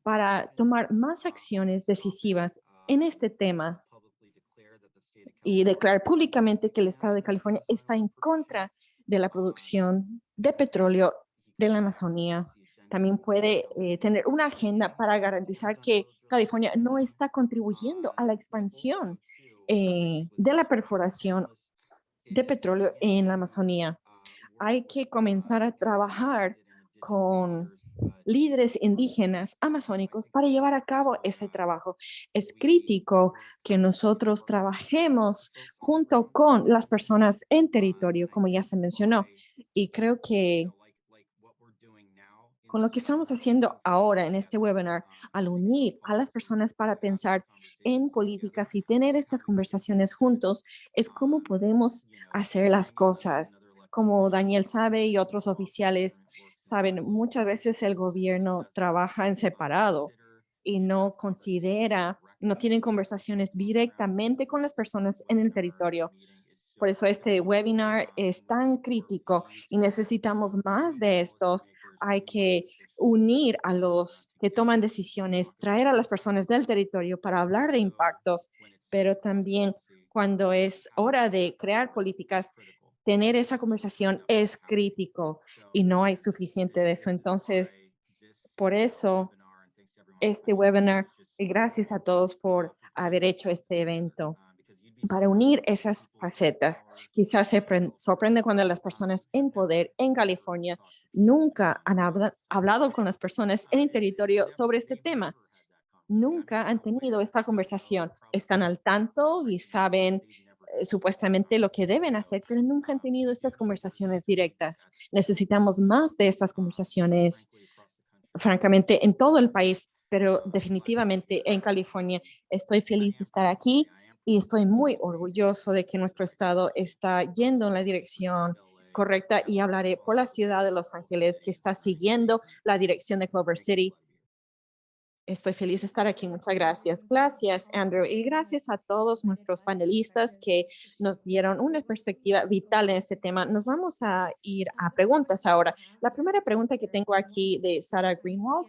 para tomar más acciones decisivas en este tema y declarar públicamente que el estado de California está en contra de la producción de petróleo de la Amazonía. También puede tener una agenda para garantizar que California no está contribuyendo a la expansión de la perforación de petróleo en la Amazonía. Hay que comenzar a trabajar con líderes indígenas amazónicos para llevar a cabo ese trabajo. Es crítico que nosotros trabajemos junto con las personas en territorio, como ya se mencionó. Y creo que con lo que estamos haciendo ahora en este webinar, al unir a las personas para pensar en políticas y tener estas conversaciones juntos, es cómo podemos hacer las cosas. Como Daniel sabe y otros oficiales saben, muchas veces el gobierno trabaja en separado y no considera, no tienen conversaciones directamente con las personas en el territorio. Por eso este webinar es tan crítico y necesitamos más de estos. Hay que unir a los que toman decisiones, traer a las personas del territorio para hablar de impactos, pero también cuando es hora de crear políticas, tener esa conversación es crítico y no hay suficiente de eso. Entonces, por eso este webinar, y gracias a todos por haber hecho este evento para unir esas facetas. Quizás se sorprende cuando las personas en poder en California nunca han hablado con las personas en el territorio sobre este tema. Nunca han tenido esta conversación. Están al tanto y saben supuestamente lo que deben hacer, pero nunca han tenido estas conversaciones directas. Necesitamos más de estas conversaciones, francamente, en todo el país, pero definitivamente en California. Estoy feliz de estar aquí y estoy muy orgulloso de que nuestro estado está yendo en la dirección correcta y hablaré por la ciudad de Los Ángeles que está siguiendo la dirección de Culver City. Estoy feliz de estar aquí. Muchas gracias. Gracias, Andrew. Y gracias a todos nuestros panelistas que nos dieron una perspectiva vital en este tema. Nos vamos a ir a preguntas ahora. La primera pregunta que tengo aquí de Sarah Greenwald,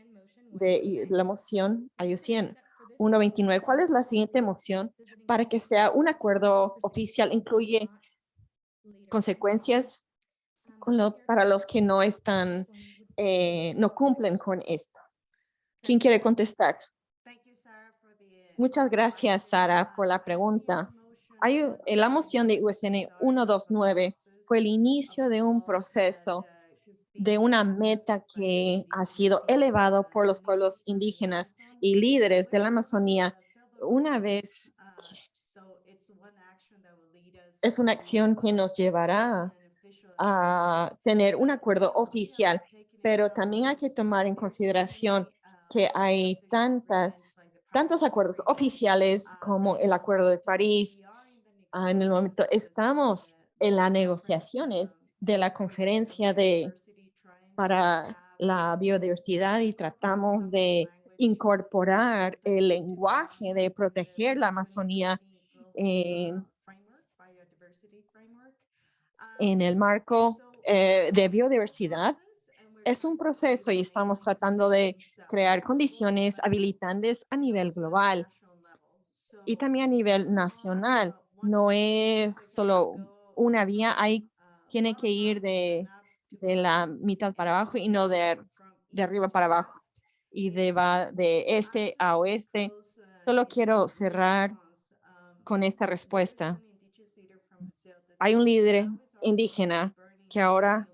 de la moción IUCN 129. ¿Cuál es la siguiente moción para que sea un acuerdo oficial? Incluye consecuencias para los que no están, no cumplen con esto. ¿Quién quiere contestar? Muchas gracias, Sara, por la pregunta. La moción de USN 129 fue el inicio de un proceso, de una meta que ha sido elevado por los pueblos indígenas y líderes de la Amazonía. Una vez, es una acción que nos llevará a tener un acuerdo oficial, pero también hay que tomar en consideración que hay tantos acuerdos oficiales como el Acuerdo de París. En el momento estamos en las negociaciones de la conferencia para la biodiversidad y tratamos de incorporar el lenguaje de proteger la Amazonía en el marco de biodiversidad. Es un proceso y estamos tratando de crear condiciones habilitantes a nivel global y también a nivel nacional. No es solo una vía, tiene que ir de la mitad para abajo y no de arriba para abajo y de este a oeste. Solo quiero cerrar con esta respuesta. Hay un líder indígena que ahora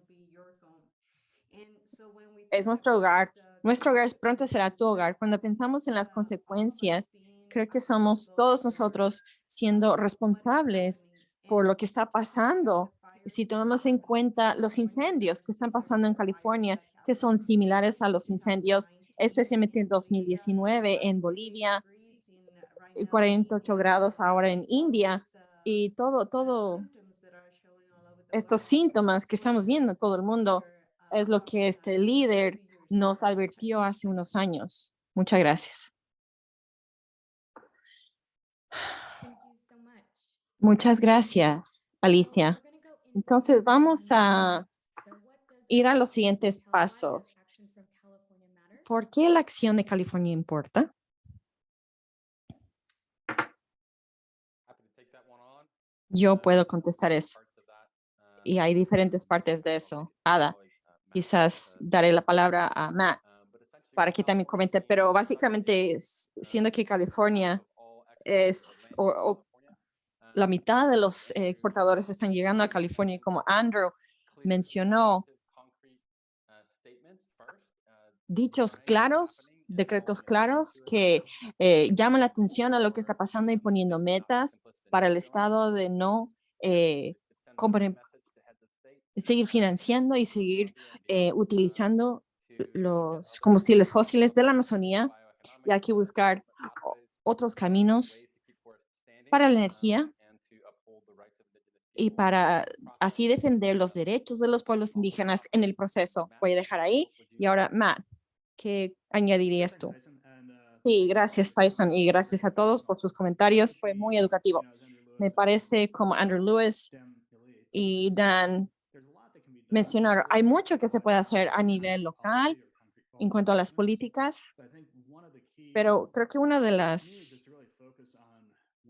es nuestro hogar. Nuestro hogar pronto será tu hogar. Cuando pensamos en las consecuencias, creo que somos todos nosotros siendo responsables por lo que está pasando. Si tomamos en cuenta los incendios que están pasando en California, que son similares a los incendios, especialmente en 2019 en Bolivia, y 48 grados ahora en India, y todo estos síntomas que estamos viendo en todo el mundo, Es lo que este líder nos advirtió hace unos años. Muchas gracias. Muchas gracias, Alicia. Entonces vamos a ir a los siguientes pasos. ¿Por qué la acción de California importa? Yo puedo contestar eso. Y hay diferentes partes de eso. Ada, quizás daré la palabra a Matt para que también comente, pero básicamente siendo que California es, o la mitad de los exportadores están llegando a California, y como Andrew mencionó, dichos claros, decretos claros que llaman la atención a lo que está pasando y poniendo metas para el Estado de no seguir financiando y seguir utilizando los combustibles fósiles de la Amazonía, y hay que buscar otros caminos para la energía y para así defender los derechos de los pueblos indígenas en el proceso. Voy a dejar ahí. Y ahora, Matt, ¿qué añadirías tú? Sí, gracias, Tyson, y gracias a todos por sus comentarios. Fue muy educativo. Me parece, como Andrew Lewis y Dan mencionaron, hay mucho que se puede hacer a nivel local en cuanto a las políticas, pero creo que una de las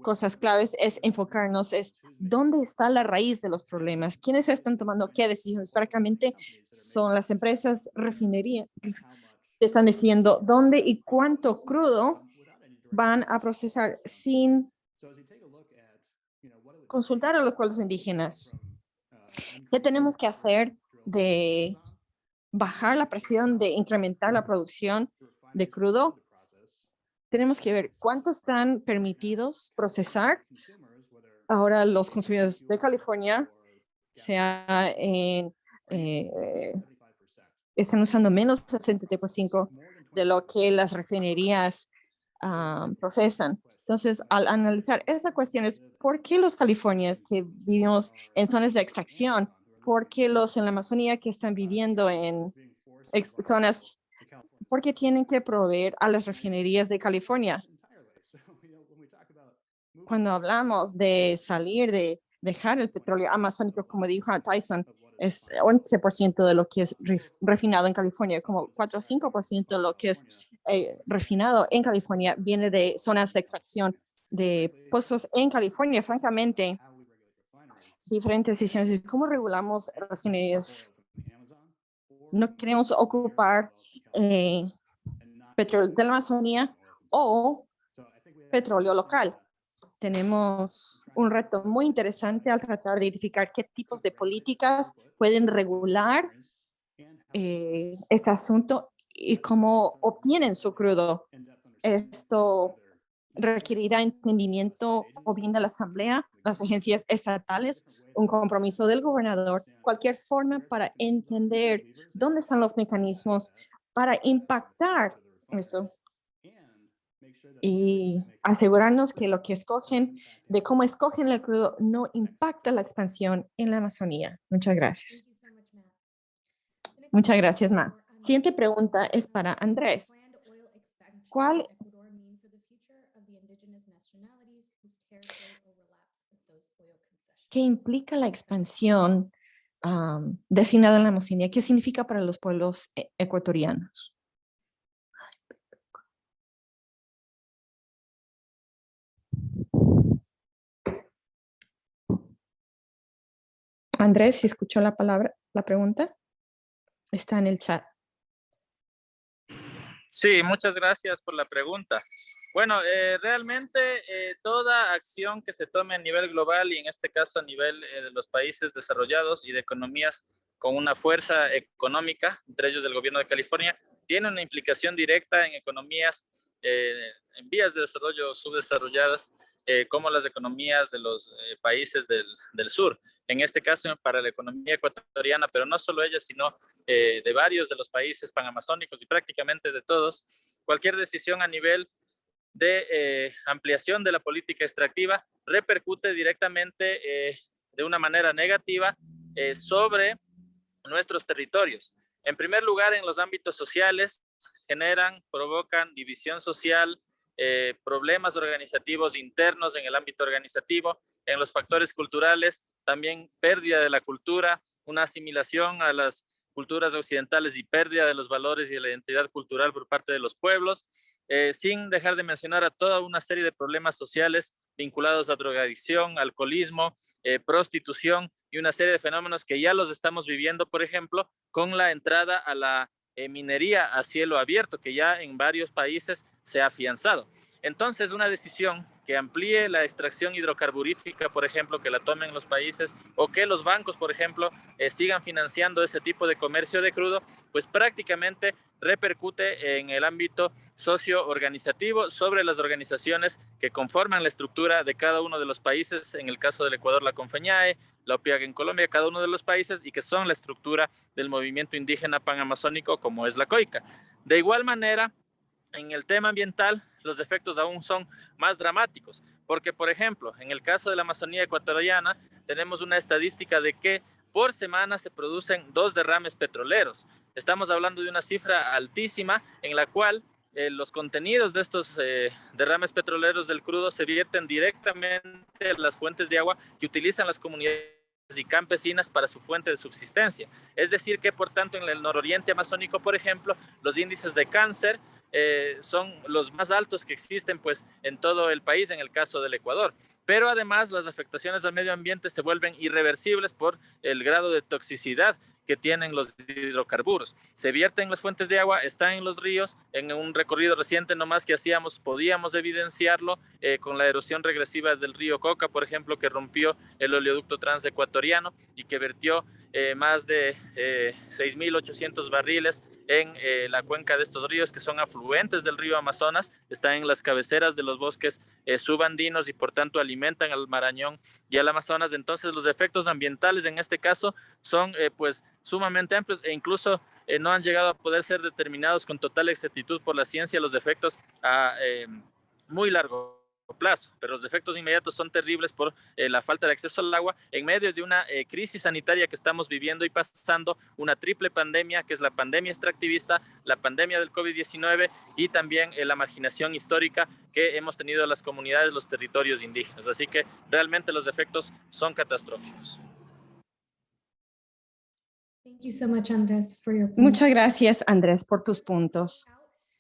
cosas claves es enfocarnos, es dónde está la raíz de los problemas, quiénes están tomando qué decisiones. Francamente, son las empresas refinería que están decidiendo dónde y cuánto crudo van a procesar sin consultar a los pueblos indígenas. ¿Qué tenemos que hacer de bajar la presión, de incrementar la producción de crudo? Tenemos que ver cuánto están permitidos procesar. Ahora los consumidores de California sea están usando menos del 70% de lo que las refinerías procesan. Entonces, al analizar esa cuestión es por qué los californianos que vivimos en zonas de extracción, por qué los en la Amazonía que están viviendo en zonas, por qué tienen que proveer a las refinerías de California. Cuando hablamos de salir, de dejar el petróleo amazónico, como dijo Tyson, es 11% de lo que es refinado en California, como 4 o 5% de lo que es refinado en California viene de zonas de extracción de pozos en California. Francamente, diferentes decisiones de cómo regulamos refinerías. No queremos ocupar petróleo de la Amazonía o petróleo local. Tenemos un reto muy interesante al tratar de identificar qué tipos de políticas pueden regular este asunto y cómo obtienen su crudo. Esto requerirá entendimiento o bien de la Asamblea, las agencias estatales, un compromiso del gobernador, cualquier forma para entender dónde están los mecanismos para impactar esto y asegurarnos que lo que escogen, de cómo escogen el crudo, no impacta la expansión en la Amazonía. Muchas gracias. Muchas gracias, Ma. Siguiente pregunta es para Andrés. ¿Cuál ¿Qué implica la expansión destinada en la Amazonía? ¿Qué significa para los pueblos ecuatorianos? Andrés, ¿si escuchó la palabra, la pregunta? Está en el chat. Sí, muchas gracias por la pregunta. Bueno, realmente toda acción que se tome a nivel global y en este caso a nivel de los países desarrollados y de economías con una fuerza económica, entre ellos el gobierno de California, tiene una implicación directa en economías en vías de desarrollo subdesarrolladas, como las economías de los países del sur. En este caso para la economía ecuatoriana, pero no solo ella, sino de varios de los países panamazónicos y prácticamente de todos. Cualquier decisión a nivel de ampliación de la política extractiva repercute directamente de una manera negativa sobre nuestros territorios. En primer lugar, en los ámbitos sociales, provocan división social, problemas organizativos internos en el ámbito organizativo. En los factores culturales, también pérdida de la cultura, una asimilación a las culturas occidentales y pérdida de los valores y de la identidad cultural por parte de los pueblos, sin dejar de mencionar a toda una serie de problemas sociales vinculados a drogadicción, alcoholismo, prostitución y una serie de fenómenos que ya los estamos viviendo, por ejemplo, con la entrada a la minería a cielo abierto, que ya en varios países se ha afianzado. Entonces, una decisión que amplíe la extracción hidrocarburífica, por ejemplo, que la tomen los países, o que los bancos, por ejemplo, sigan financiando ese tipo de comercio de crudo, pues prácticamente repercute en el ámbito socio-organizativo sobre las organizaciones que conforman la estructura de cada uno de los países, en el caso del Ecuador, la Confeñae, la OPIAG en Colombia, cada uno de los países, y que son la estructura del movimiento indígena panamazónico, como es la COICA. De igual manera, en el tema ambiental, los efectos aún son más dramáticos, porque, por ejemplo, en el caso de la Amazonía ecuatoriana, tenemos una estadística de que por semana se producen 2 derrames petroleros. Estamos hablando de una cifra altísima en la cual los contenidos de estos derrames petroleros del crudo se vierten directamente a las fuentes de agua que utilizan las comunidades y campesinas para su fuente de subsistencia. Es decir que, por tanto, en el nororiente amazónico, por ejemplo, los índices de cáncer son los más altos que existen pues en todo el país, en el caso del Ecuador. Pero además las afectaciones al medio ambiente se vuelven irreversibles por el grado de toxicidad que tienen los hidrocarburos. Se vierten en las fuentes de agua, están en los ríos. En un recorrido reciente nomás que hacíamos, podíamos evidenciarlo con la erosión regresiva del río Coca, por ejemplo, que rompió el oleoducto transecuatoriano y que vertió más de 6.800 barriles en la cuenca de estos ríos, que son afluentes del río Amazonas, están en las cabeceras de los bosques subandinos y por tanto alimentan al Marañón y al Amazonas. Entonces los efectos ambientales en este caso son pues sumamente amplios e incluso no han llegado a poder ser determinados con total exactitud por la ciencia los efectos a muy largo plazo, pero los efectos inmediatos son terribles por la falta de acceso al agua en medio de una crisis sanitaria que estamos viviendo y pasando, una triple pandemia que es la pandemia extractivista, la pandemia del COVID-19 y también la marginación histórica que hemos tenido las comunidades, los territorios indígenas. Así que realmente los efectos son catastróficos. Thank you so much, Andrés, for your points. Muchas gracias, Andrés, por tus puntos.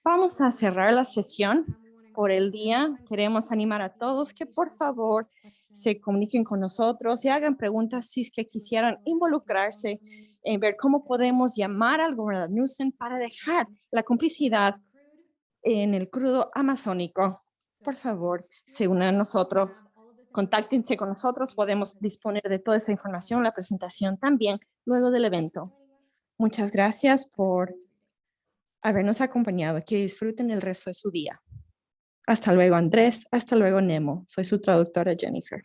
Vamos a cerrar la sesión por el día. Queremos animar a todos que por favor se comuniquen con nosotros y hagan preguntas si es que quisieran involucrarse en ver cómo podemos llamar al gobernador Newsom para dejar la complicidad en el crudo amazónico. Por favor, se unan a nosotros, contáctense con nosotros, podemos disponer de toda esta información, la presentación también luego del evento. Muchas gracias por habernos acompañado. Que disfruten el resto de su día. Hasta luego, Andrés. Hasta luego, Nemo. Soy su traductora, Jennifer.